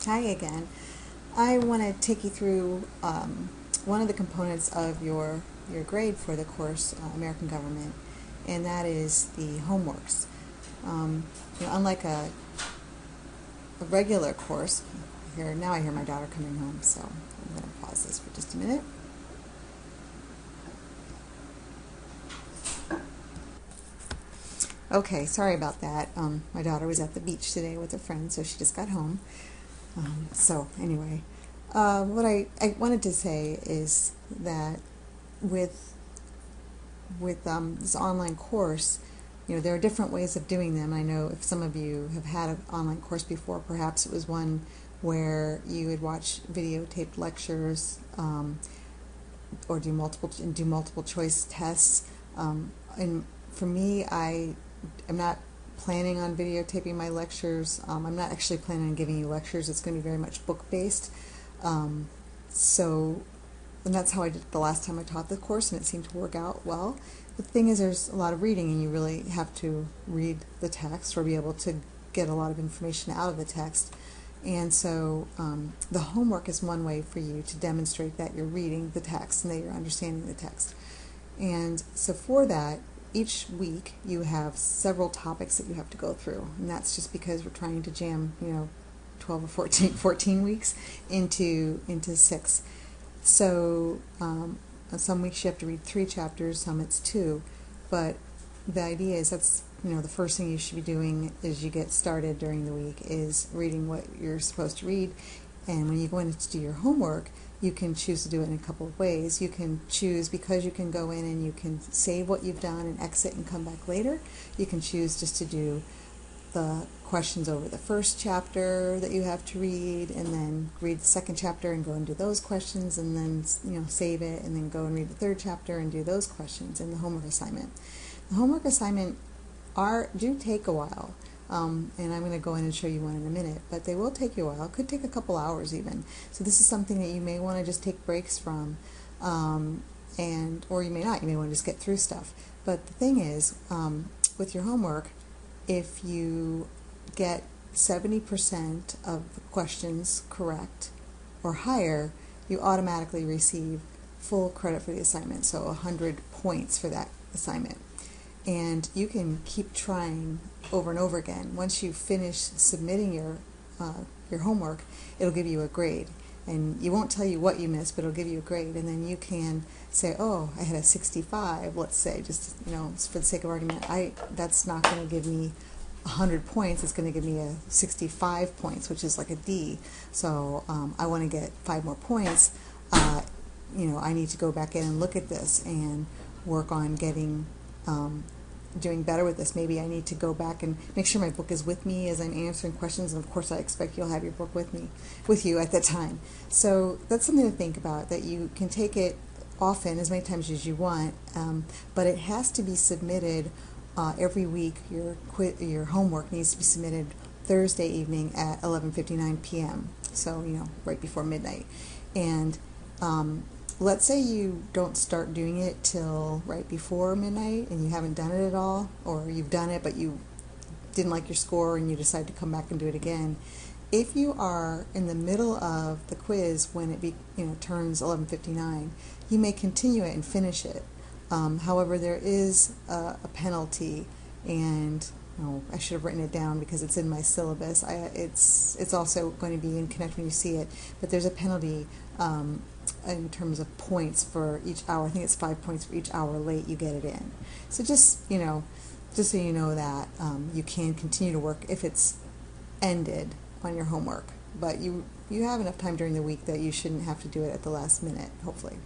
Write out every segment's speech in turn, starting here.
Hi again. I want to take you through one of the components of your grade for the course American Government, and that is the homeworks. Unlike a regular course, now I hear my daughter coming home, so I'm going to pause this for just a minute. Okay, sorry about that. My daughter was at the beach today with a friend, so she just got home. So anyway, what I wanted to say is that with this online course, there are different ways of doing them. I know if some of you have had an online course before, perhaps it was one where you would watch videotaped lectures or do multiple choice tests. And for me, I'm not planning on videotaping my lectures. I'm not actually planning on giving you lectures. It's going to be very much book-based. And that's how I did it the last time I taught the course, and it seemed to work out well. The thing is, there's a lot of reading, and you really have to read the text or be able to get a lot of information out of the text. And so the homework is one way for you to demonstrate that you're reading the text and that you're understanding the text. And so for that, each week you have several topics that you have to go through, and that's just because we're trying to jam 12 or 14 weeks into 6. So some weeks you have to read 3 chapters, some it's 2, but the idea is that's the first thing you should be doing as you get started during the week is reading what you're supposed to read. And when you go in to do your homework, you can choose to do it in a couple of ways. You can choose, because you can go in and you can save what you've done and exit and come back later, you can choose just to do the questions over the first chapter that you have to read, and then read the second chapter and go and do those questions, and then save it and then go and read the third chapter and do those questions in the homework assignment. The homework assignment do take a while. And I'm going to go in and show you one in a minute, but they will take you a while. It could take a couple hours even. So this is something that you may want to just take breaks from, or you may not. You may want to just get through stuff. But the thing is, with your homework, if you get 70% of the questions correct or higher, you automatically receive full credit for the assignment, so 100 points for that assignment. And you can keep trying over and over again. Once you finish submitting your homework, it'll give you a grade. And you won't tell you what you missed, but it'll give you a grade. And then you can say, oh, I had a 65, let's say, just for the sake of argument. That's not going to give me 100 points. It's going to give me a 65 points, which is like a D. So I want to get 5 more points. I need to go back in and look at this and work on getting doing better with this. Maybe I need to go back and make sure my book is with me as I'm answering questions, and of course I expect you'll have your book with you at that time. So that's something to think about, that you can take it often, as many times as you want, but it has to be submitted every week. Your homework needs to be submitted Thursday evening at 11:59 p.m. So right before midnight. And let's say you don't start doing it till right before midnight and you haven't done it at all, or you've done it but you didn't like your score and you decide to come back and do it again. If you are in the middle of the quiz when it turns 11:59, you may continue it and finish it. However, there is a penalty, and I should have written it down because it's in my syllabus. It's also going to be in Connect when you see it, but there's a penalty in terms of points for each hour. I think it's 5 points for each hour late you get it in. So just so you know that you can continue to work if it's ended on your homework, but you have enough time during the week that you shouldn't have to do it at the last minute, hopefully.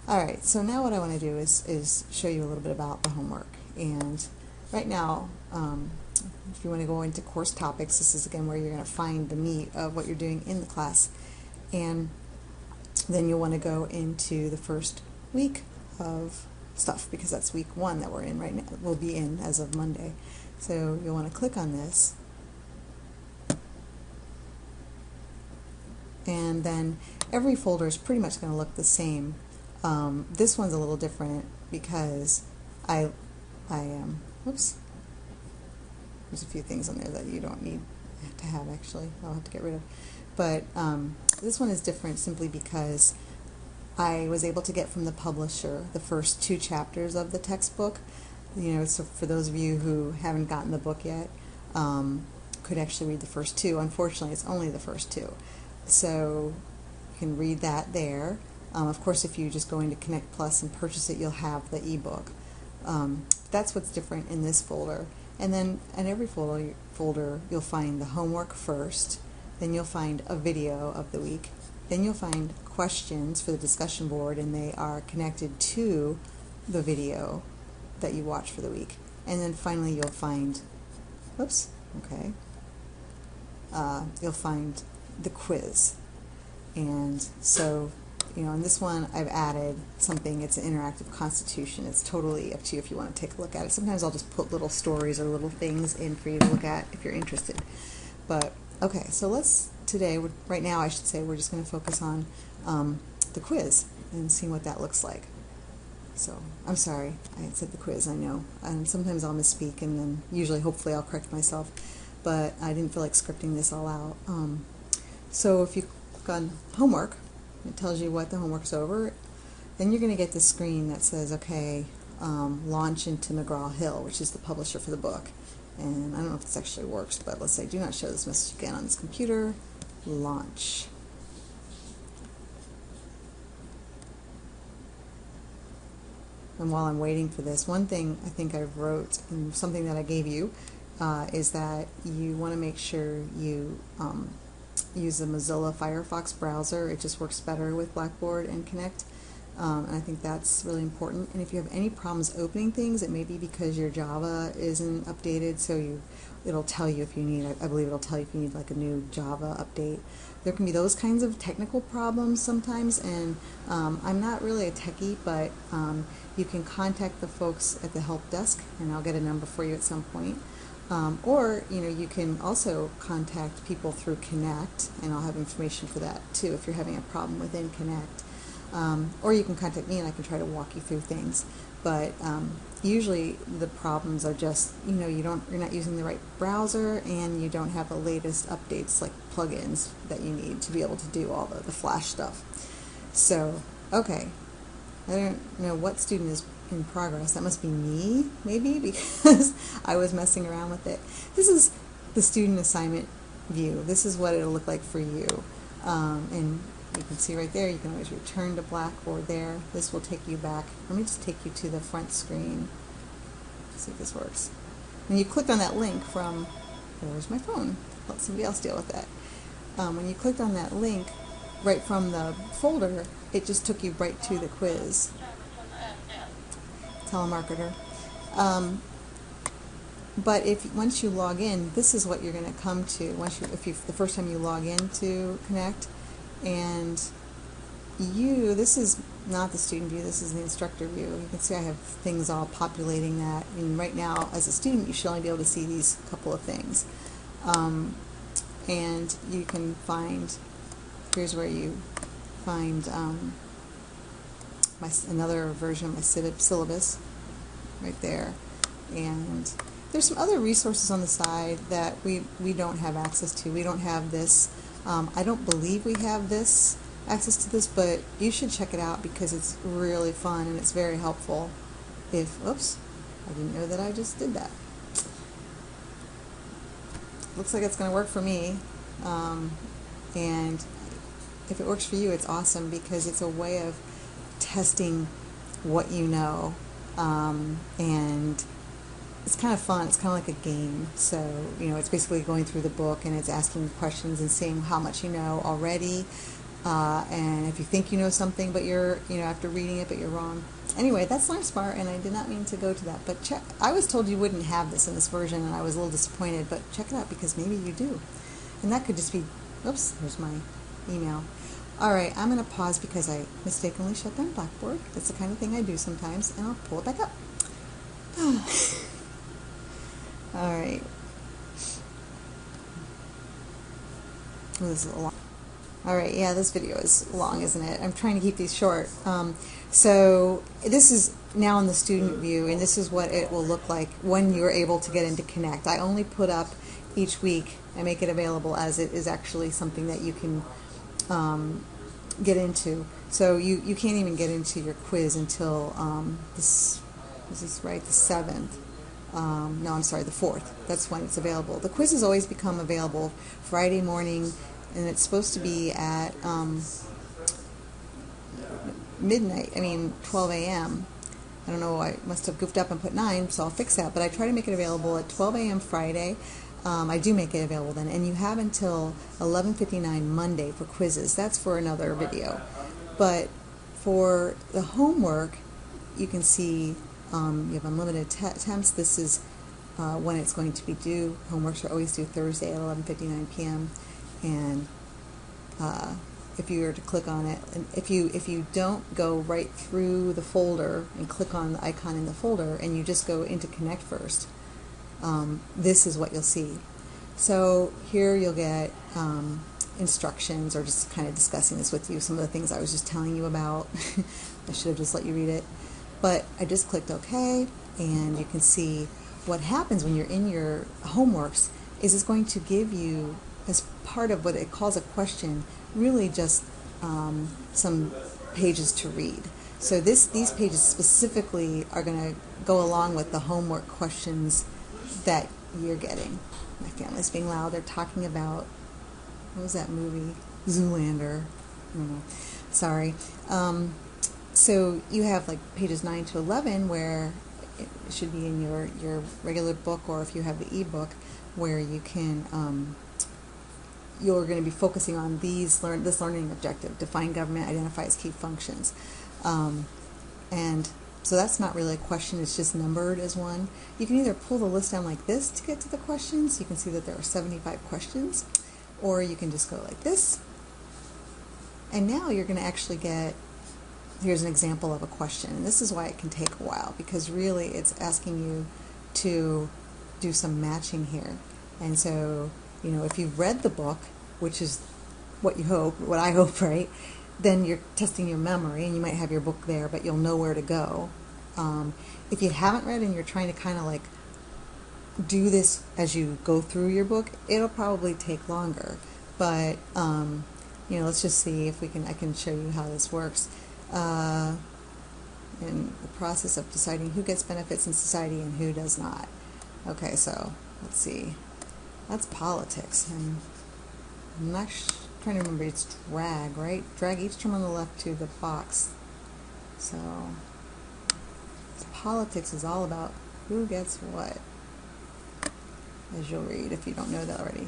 All right, so now what I want to do is show you a little bit about the homework. And right now, if you want to go into course topics, this is again where you're going to find the meat of what you're doing in the class. And then you'll want to go into the first week of stuff, because that's week 1 that we're in right now. We'll be in as of Monday. So you'll want to click on this. And then every folder is pretty much going to look the same. This one's a little different because whoops, there's a few things on there that you don't need to have, actually. I'll have to get rid of. But this one is different simply because I was able to get from the publisher the first 2 chapters of the textbook. So for those of you who haven't gotten the book yet, could actually read the first 2. Unfortunately, it's only the first 2. So you can read that there. Of course, if you just go into Connect Plus and purchase it, you'll have the ebook. That's what's different in this folder. And then in every folder, you'll find the homework first, then you'll find a video of the week, then you'll find questions for the discussion board, and they are connected to the video that you watch for the week. And then finally you'll find, you'll find the quiz. And so, in this one I've added something. It's an interactive constitution. It's totally up to you if you want to take a look at it. Sometimes I'll just put little stories or little things in for you to look at if you're interested. But okay, so right now I should say, we're just going to focus on the quiz and see what that looks like. So I'm sorry, I said the quiz, I know. Sometimes I'll misspeak, and then usually, hopefully, I'll correct myself. But I didn't feel like scripting this all out. So if you click on homework, it tells you what the homework's over. Then you're going to get this screen that says, okay, launch into McGraw-Hill, which is the publisher for the book. And I don't know if this actually works, but let's say, do not show this message again on this computer. Launch. And while I'm waiting for this, one thing I think I wrote, and something that I gave you, is that you want to make sure you use the Mozilla Firefox browser. It just works better with Blackboard and Connect. And I think that's really important. And if you have any problems opening things, it may be because your Java isn't updated, so it'll tell you if you need, I believe it'll tell you if you need like a new Java update. There can be those kinds of technical problems sometimes, and I'm not really a techie, but you can contact the folks at the help desk, and I'll get a number for you at some point. Or you can also contact people through Connect, and I'll have information for that too if you're having a problem within Connect. Or you can contact me, and I can try to walk you through things. But usually the problems are just you're not using the right browser, and you don't have the latest updates like plugins that you need to be able to do all the Flash stuff. So okay, I don't know what student is in progress. That must be me, maybe, because I was messing around with it. This is the student assignment view. This is what it'll look like for you. And you can see right there, you can always return to Blackboard there. This will take you back. Let me just take you to the front screen. Let's see if this works. When you click on that link from, where's my phone? Let somebody else deal with that. When you clicked on that link right from the folder, it just took you right to the quiz. Telemarketer. But once you log in, this is what you're going to come to. The first time you log into Connect, and this is not the student view, this is the instructor view. You can see I have things all populating that, and right now as a student you should only be able to see these couple of things. And you can find, here's where you find another version of my syllabus right there. And there's some other resources on the side that we don't have access to. We don't have this. I don't believe we have access to this, but you should check it out because it's really fun and it's very helpful. Oops, I didn't know that I just did that. Looks like it's going to work for me. And if it works for you, it's awesome because it's a way of testing what you know. And it's kind of fun. It's kind of like a game. So, it's basically going through the book and it's asking questions and seeing how much you know already. And if you think you know something, but you're, after reading it, but you're wrong. Anyway, that's Learn Smart, and I did not mean to go to that. But I was told you wouldn't have this in this version, and I was a little disappointed, but check it out because maybe you do. And that could just be, oops, there's my email. All right, I'm going to pause because I mistakenly shut down Blackboard. That's the kind of thing I do sometimes, and I'll pull it back up. All right. Oh, this is a long. All right, yeah, this video is long, isn't it? I'm trying to keep these short. So this is now in the student view, and this is what it will look like when you're able to get into Connect. I only put up each week I make it available as it is actually something that you can get into. So you can't even get into your quiz until is this right, the 7th. No, I'm sorry, the 4th. That's when it's available. The quiz has always become available Friday morning, and it's supposed to be at midnight, 12 a.m. I don't know, I must have goofed up and put 9, so I'll fix that. But I try to make it available at 12 a.m. Friday. I do make it available then. And you have until 11:59 Monday for quizzes. That's for another video. But for the homework, you can see you have unlimited attempts. This is when it's going to be due. Homeworks are always due Thursday at 11:59 p.m. And if you were to click on it, and if you don't go right through the folder and click on the icon in the folder, and you just go into Connect first, this is what you'll see. So here you'll get instructions, or just kind of discussing this with you, some of the things I was just telling you about. I should have just let you read it. But I just clicked OK, and you can see what happens when you're in your homeworks is it's going to give you, as part of what it calls a question, really just some pages to read. So these pages specifically are going to go along with the homework questions that you're getting. My family's being loud. They're talking about, what was that movie? Zoolander. I don't know. Sorry. So you have like pages 9 to 11 where it should be in your regular book, or if you have the ebook, where you can you're going to be focusing on this learning objective: define government, identify its key functions. And so that's not really a question, it's just numbered as one. You can either pull the list down like this to get to the questions. You can see that there are 75 questions, or you can just go like this. And now you're going to actually get, here's an example of a question. And this is why it can take a while, because really it's asking you to do some matching here. And so, if you've read the book, which is what I hope, right? Then you're testing your memory, and you might have your book there, but you'll know where to go. If you haven't read and you're trying to kind of like do this as you go through your book, it'll probably take longer. But let's just see if I can show you how this works. In the process of deciding who gets benefits in society and who does not. Okay, so let's see. That's politics, and I'm not trying to remember. It's drag, right? Drag each term on the left to the box. So politics is all about who gets what, as you'll read if you don't know that already.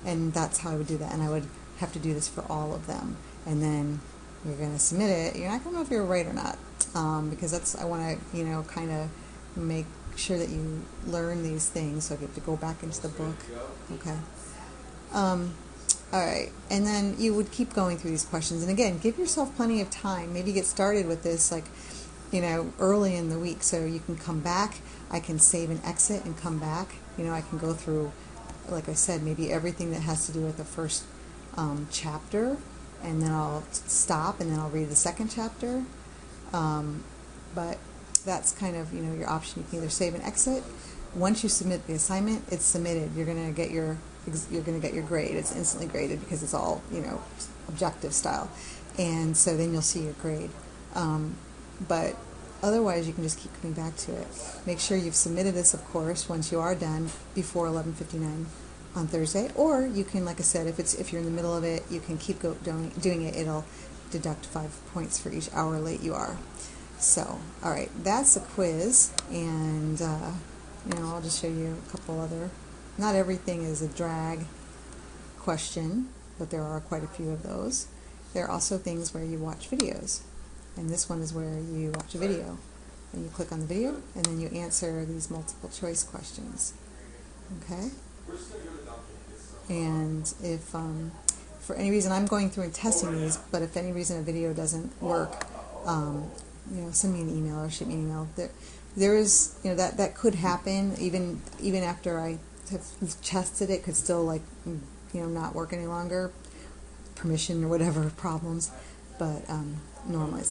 And that's how I would do that. And I would have to do this for all of them. And then you're going to submit it. You're not going to know if you're right or not, because I want to, kind of make sure that you learn these things. So if you have to go back into the book, okay. All right, and then you would keep going through these questions. And again, give yourself plenty of time. Maybe get started with this, early in the week, so you can come back. I can save and exit and come back. I can go through, like I said, maybe everything that has to do with the first chapter, and then I'll stop, and then I'll read the second chapter. But that's kind of, your option. You can either save and exit. Once you submit the assignment, it's submitted. You're going to get your grade. It's instantly graded because it's all, objective style. And so then you'll see your grade. But otherwise, you can just keep coming back to it. Make sure you've submitted this, of course, once you are done before 11:59 on Thursday. Or you can, like I said, if you're in the middle of it, you can keep doing it. It'll deduct 5 points for each hour late you are. So, all right, that's a quiz, and I'll just show you a couple other. Not everything is a drag question, but there are quite a few of those. There are also things where you watch videos, and this one is where you watch a video, and you click on the video, and then you answer these multiple choice questions. Okay? And if for any reason, I'm going through and testing these, but if any reason a video doesn't work, send me an email or shoot me an email. There is, that could happen even after I have tested it. Could still not work any longer, permission or whatever problems, but normally it's